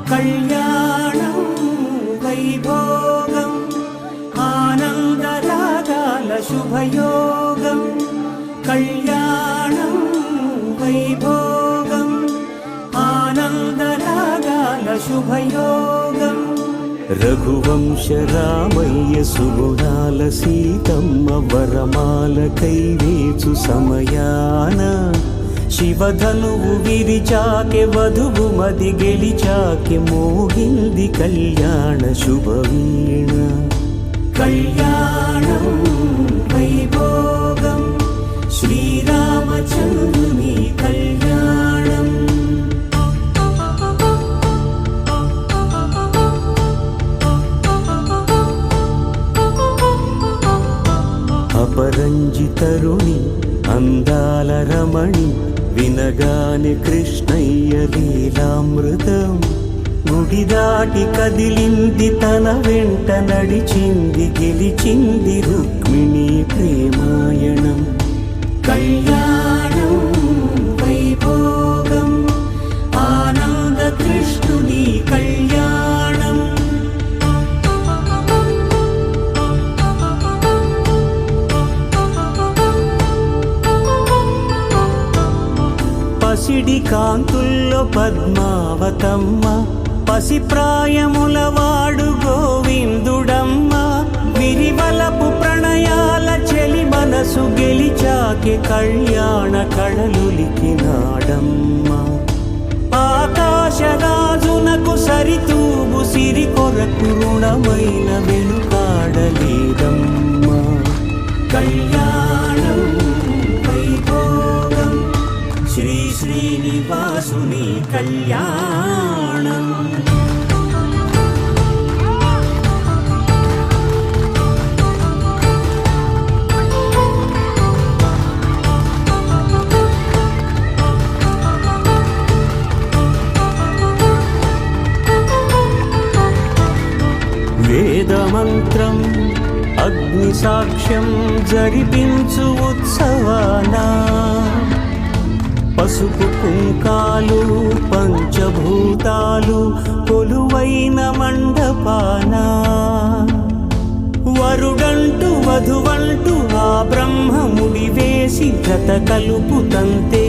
కళ్యాణం వైభోగం ఆనందరాగాల శుభయోగం కళ్యాణం వైభోగం ఆనందరాగాల శుభయోగం రఘువంశ రామయ్య సుగుణాల సీతమ్మ వరమాల కైవేచు సమయాన శివధనువు విరిచాకె వధువు మది గెలిచాకె మోగింది కళ్యాణ శుభవీణ కళ్యాణం వైభోగం శ్రీరామచంద్రుని కళ్యాణం అపరంజి తరుణి అందాల రమణి వినగాని కృష్ణయ్య లీలామృతం గుడి దాటి కదిలింది తన వెంట నడిచింది గెలిచింది రుక్మిణి ప్రేమాయణం కళ్యాణం వైభోగం ఆనంద కృష్ణుని కళ్యాణం పసిడి కాంతుల్లో పద్మావతమ్మ పసిప్రాయముల వాడు గోవిందుడమ్మ విరివలపు ప్రణయాల చెలి మనసు గెలిచాకె కళ్యాణ కళలులికినాడమ్మ ఆకాశరాజునకు సరితూగు సిరి కొరకు రుణమైన వెనుకాడలేదమ్మ కళ్యాణం వైభోగం శ్రీ శ్రీనివాసుని కళ్యాణం వేదమంత్రం అగ్ని సాక్ష్యం జరిపించు ఉత్సవానా పసుపు కుంకాలు పంచభూతాలు కొలువైన మండపాన వరుడంటూ వధువంటూ ఆ బ్రహ్మముడి వేసి జత కలుపు తంతే